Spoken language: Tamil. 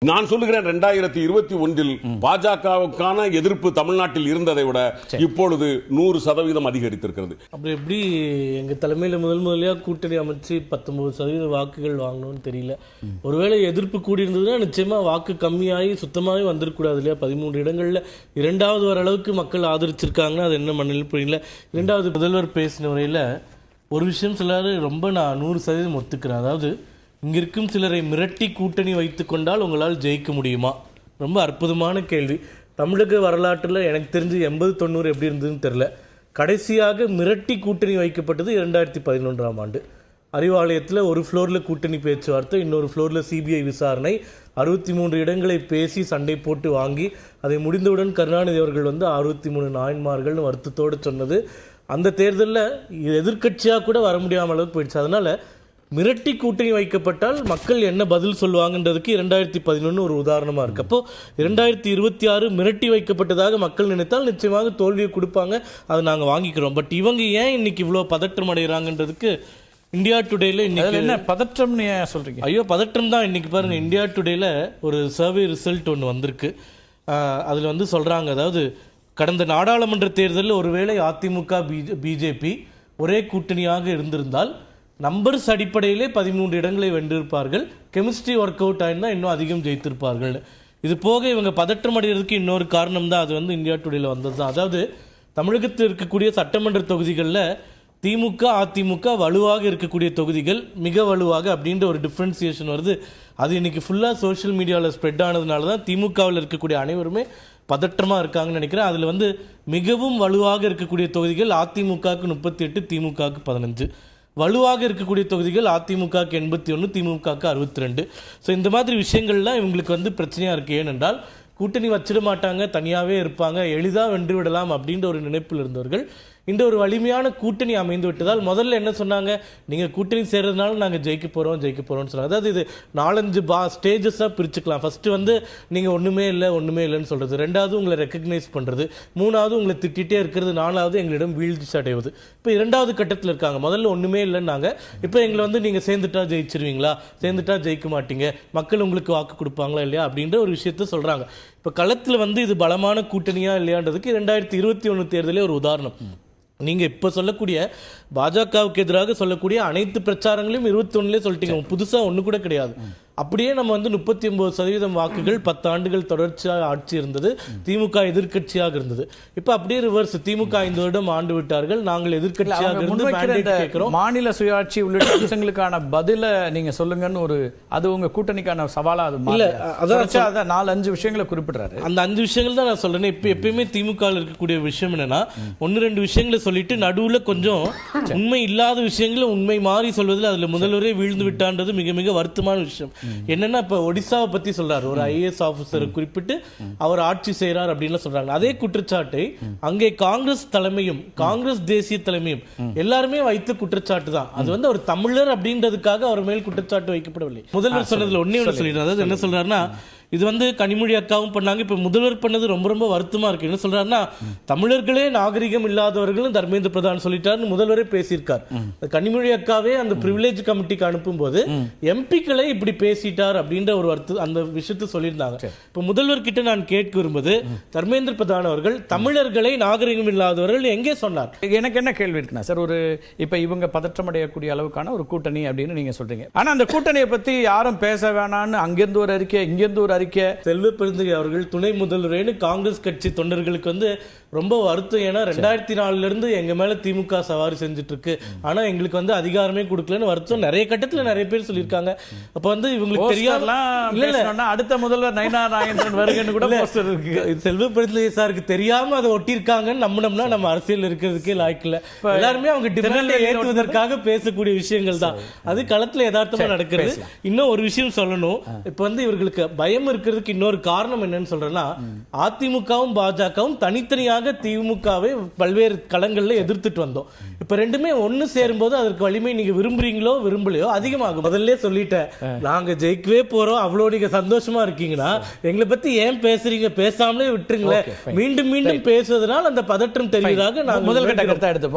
நான் சொல்லுகிறேன் 2021 பாஜகவுக்கான எதிர்ப்பு தமிழ்நாட்டில் இருந்ததை விட இப்பொழுது 100% அதிகரித்திருக்கிறது. அப்படி எப்படி எங்க தலைமையில முதலியா கூட்டணி அமைச்சு 19% வாக்குகள் வாங்கணும்னு தெரியல. ஒருவேளை எதிர்ப்பு கூடி இருந்ததுன்னா நிச்சயமா வாக்கு கம்மியாகி சுத்தமாகவே வந்திருக்கூடாது இல்லையா? 13 இடங்கள்ல இரண்டாவது வர அளவுக்கு மக்கள் ஆதரிச்சிருக்காங்கன்னா அது என்ன மண்ணில் புரியல. இரண்டாவது முதல்வர் பேசின உரையில ஒரு விஷயம் சொல்லாரு, ரொம்ப நான் 100% ஒத்துக்கிறேன். அதாவது இங்க இருக்கும் சிலரை மிரட்டி கூட்டணி வைத்துக் கொண்டால் உங்களால் ஜெயிக்க முடியுமா? ரொம்ப அற்புதமான கேள்வி. தமிழக வரலாற்றில் எனக்கு தெரிஞ்சு 80-90 எப்படி இருந்ததுன்னு தெரியல. கடைசியாக மிரட்டி கூட்டணி வைக்கப்பட்டது 2011ஆம் ஆண்டு. அறிவாலயத்தில் ஒரு ஃப்ளோரில் கூட்டணி பேச்சுவார்த்தை, இன்னொரு ஃப்ளோரில் சிபிஐ விசாரணை, 63 இடங்களை பேசி சண்டை போட்டு வாங்கி அதை முடிந்தவுடன் கருணாநிதி அவர்கள் 63 நாயன்மார்கள்னு வருத்தத்தோடு சொன்னது. அந்த தேர்தலில் எதிர்கட்சியாக கூட வர முடியாமல் அளவுக்கு போயிடுச்சு. அதனால மிரட்டி கூட்டணி வைக்கப்பட்டால் மக்கள் என்ன பதில் சொல்லுவாங்கன்றதுக்கு 2011 ஒரு உதாரணமாக இருக்குது. அப்போ 2026 மிரட்டி வைக்கப்பட்டதாக மக்கள் நினைத்தால் நிச்சயமாக தோல்வியை கொடுப்பாங்க, அதை நாங்கள் வாங்கிக்கிறோம். பட் இவங்க ஏன் இன்னைக்கு இவ்வளோ பதற்றம் அடைகிறாங்கன்றதுக்கு இந்தியா டுடேல இன்னைக்கு என்ன பதற்றம்னு சொல்றீங்க? ஐயோ பதற்றம் தான். இன்னைக்கு பாருங்க, இந்தியா டுடேல ஒரு சர்வே ரிசல்ட் ஒன்று வந்திருக்கு. அதில் சொல்றாங்க, அதாவது கடந்த நாடாளுமன்ற தேர்தலில் ஒருவேளை அதிமுக பிஜேபி ஒரே கூட்டணியாக இருந்திருந்தால் நம்பர்ஸ் அடிப்படையிலே 13 இடங்களை வென்றிருப்பார்கள். கெமிஸ்ட்ரி ஒர்க் அவுட் ஆயிருந்தா இன்னும் அதிகம் ஜெயித்திருப்பார்கள். இது போக இவங்க பதற்றம் அடைகிறதுக்கு இன்னொரு காரணம் தான், அது இந்தியா டுடேல வந்தது தான். அதாவது தமிழகத்தில் இருக்கக்கூடிய சட்டமன்ற தொகுதிகளில் திமுக அதிமுக வலுவாக இருக்கக்கூடிய தொகுதிகள் மிக வலுவாக அப்படின்ற ஒரு டிஃப்ரென்சியேஷன் வருது. அது இன்னைக்கு ஃபுல்லாக சோஷியல் மீடியாவில் ஸ்ப்ரெட் ஆனதுனால தான் திமுகவில் இருக்கக்கூடிய அனைவருமே பதற்றமாக இருக்காங்கன்னு நினைக்கிறேன். அதில் மிகவும் வலுவாக இருக்கக்கூடிய தொகுதிகள் அதிமுகவுக்கு 38, திமுகவுக்கு 15. வலுவாக இருக்கக்கூடிய தொகுதிகள் அதிமுகவுக்கு 81, திமுகவுக்கு 62. ஸோ இந்த மாதிரி விஷயங்கள்லாம் இவங்களுக்கு பிரச்சனையாக இருக்குது. ஏனென்றால் கூட்டணி வச்சிட மாட்டாங்க, தனியாகவே இருப்பாங்க, எளிதாக வென்று விடலாம் அப்படின்ற ஒரு நினைப்பில் இருந்தவர்கள் இந்த ஒரு வலிமையான கூட்டணி அமைந்து விட்டதால் முதல்ல என்ன சொன்னாங்க, நீங்கள் கூட்டணி சேர்றதுனால நாங்கள் ஜெயிக்க போகிறோம்னு சொன்னாங்க. அதாவது இது 4-5 ஸ்டேஜஸாக பிரிச்சுக்கலாம். ஃபஸ்ட்டு நீங்கள் ஒன்றுமே இல்லைன்னு சொல்கிறது, ரெண்டாவது உங்களை ரெக்கக்னைஸ் பண்ணுறது, மூணாவது உங்களை திட்டிகிட்டே இருக்கிறது, நாலாவது எங்களிடம் வீழ்ச்சி அடைவது. இப்போ 2வது கட்டத்தில் இருக்காங்க. முதல்ல ஒன்றுமே இல்லைன்னாங்க, இப்போ எங்களை நீங்கள் சேர்ந்துட்டா ஜெயிச்சிருவீங்களா, சேர்ந்துட்டா ஜெயிக்க மாட்டீங்க, மக்கள் உங்களுக்கு வாக்கு கொடுப்பாங்களா இல்லையா அப்படின்ற ஒரு விஷயத்த சொல்கிறாங்க. இப்போ களத்தில் இது பலமான கூட்டணியா இல்லையான்றதுக்கு 2021 தேர்தலே ஒரு உதாரணம். நீங்க இப்ப சொல்லக்கூடிய பாஜகவுக்கு எதிராக சொல்லக்கூடிய அனைத்து பிரச்சாரங்களையும் 21 சொல்லிட்டீங்க, புதுசா ஒண்ணு கூட கிடையாது. அப்படியே நம்ம 39% வாக்குகள் 10 ஆண்டுகள் தொடர்ச்சியாக ஆட்சி இருந்தது, திமுக எதிர்கட்சியாக இருந்தது. இப்ப அப்படியே ரிவர்ஸ், திமுக 5 வருடம் ஆண்டு விட்டார்கள், நாங்கள் எதிர்கட்சியாக இருந்து மேண்டேட் கேட்கிறோம். மாநில சுயாட்சி உள்ளிட்ட அம்சங்களுக்கான பதில நீங்க சொல்லுங்கன்னு ஒரு அது உங்க கூட்டணிக்கான சவாலா அது இல்ல. அதான் 4-5 விஷயங்களை குறிப்பிடுறாரு. அந்த 5 விஷயங்கள் தான் நான் சொல்றேன். இப்ப எப்பயுமே திமுக இருக்கக்கூடிய விஷயம் என்னன்னா, 1-2 விஷயங்களை சொல்லிட்டு நடுவுல கொஞ்சம் உண்மை இல்லாத விஷயங்களை உண்மை மாறி சொல்வதில் அதுல முதல்வரே வீழ்ந்து விட்டான்றது மிக மிக வருத்தமான விஷயம். என்னன்னா, இப்ப ஒடிசாவை பத்தி சொல்றாரு, ஒரு ஐஏஎஸ் ஆபீசரை குறிப்பிட்டு அவர் ஆட்சி செய்யறார் அப்படின்னு சொல்றாங்க. அதே குற்றச்சாட்டை அங்கே காங்கிரஸ் தலைமையும் காங்கிரஸ் தேசிய தலைமையும் எல்லாருமே வைத்த குற்றச்சாட்டு தான். அது ஒரு தமிழர் அப்படின்றதுக்காக அவர் மேல் குற்றச்சாட்டு வைக்கப்படவில்லை. முதல்வர் சொன்னதுல ஒன்னே ஒன்று சொல்லிடுறாரு. அதாவது என்ன சொல்றாருன்னா, இது கனிமொழி அக்காவும் பண்ணாங்க, இப்ப முதல்வர் பண்ணது ரொம்ப ரொம்ப வருத்தமா இருக்கு. என்ன சொல்றாருன்னா, தமிழர்களே நாகரிகம் இல்லாதவர்களும் தர்மேந்திர பிரதான் சொல்லிட்டாருன்னு முதல்வரே பேசியிருக்கார். கனிமொழி அக்காவே அந்த பிரிவிலேஜ் கமிட்டிக்கு அனுப்பும் போது எம்பிக்களை இப்படி பேசிட்டார் அப்படின்ற ஒரு அந்த விஷயத்த சொல்லியிருந்தாங்க. இப்ப முதல்வர் கிட்ட நான் கேட்க விரும்புவது, தர்மேந்திர பிரதான் அவர்கள் தமிழர்களை நாகரிகம் இல்லாதவர்கள் எங்கே சொன்னார்? எனக்கு என்ன கேள்வி இருக்குன்னா சார், ஒரு இப்ப இவங்க பதற்றம் அடையக்கூடிய அளவுக்கான ஒரு கூட்டணி அப்படின்னு நீங்க சொல்றீங்க, ஆனா அந்த கூட்டணியை பத்தி யாரும் பேச வேணாம்னு அங்கிருந்து ஒரு அறிக்கை, இங்கிருந்து ஒரு அறிக்கை. செல்வ பெருந்தகை அவர்கள் துணை முதல்வரேன்னு காங்கிரஸ் கட்சி தொண்டர்களுக்கு ரொம்ப வருத்தம். ஏன்னா 2004 இருந்து எங்க மேல திமுக சவாரி செஞ்சுட்டு இருக்கு, ஆனா எங்களுக்கு அதிகாரமே கொடுக்கலன்னு வருத்தம் நிறைய கட்டத்துல நிறைய பேர் சொல்லியிருக்காங்க. அப்ப இவங்களுக்கு தெரியாம அடுத்த முதல்வர் நயினார் நாகேந்திரன் வருகன்னு கூட செல்வ பெருந்தகை சாருக்கு தெரியாம அதை ஒட்டியிருக்காங்கன்னு நம்பினோம்னா நம்ம அரசியல் இருக்கிறதுக்கே லாய்க்கல. எல்லாருமே அவங்க டிமாண்டை ஏற்றுவதற்காக பேசக்கூடிய விஷயங்கள் தான், அது களத்துல யதார்த்தமா நடக்கிறது. இன்னும் ஒரு விஷயம் சொல்லணும், இப்ப இவர்களுக்கு பயம் இருக்கிறதுக்கு இன்னொரு காரணம் என்னன்னு சொல்றேன்னா, அதிமுகவும் பாஜகவும் தனித்தனியாக திமுகவை பல்வேறு களங்கள்ல எதிர்த்துட்டு வந்தோம். இப்ப ரெண்டுமே ஒன்னு சேரும் போது அதற்கு வலிமை நீங்க விரும்புறீங்களோ விரும்பலையோ அதிகமாகும். முதல்ல சொல்லிட்டேன், நாங்க ஜெயிக்கவே போறோம், அவ்வளவு நீங்க சந்தோஷமா இருக்கீங்கன்னா எங்களை பத்தி ஏன் பேசுறீங்க, பேசாமலே விட்டுருங்களேன். மீண்டும் மீண்டும் பேசுவதனால் அந்த பதற்றம் தெரிவதாக நாங்கள் முதல் கட்ட கருத்தை எடுத்து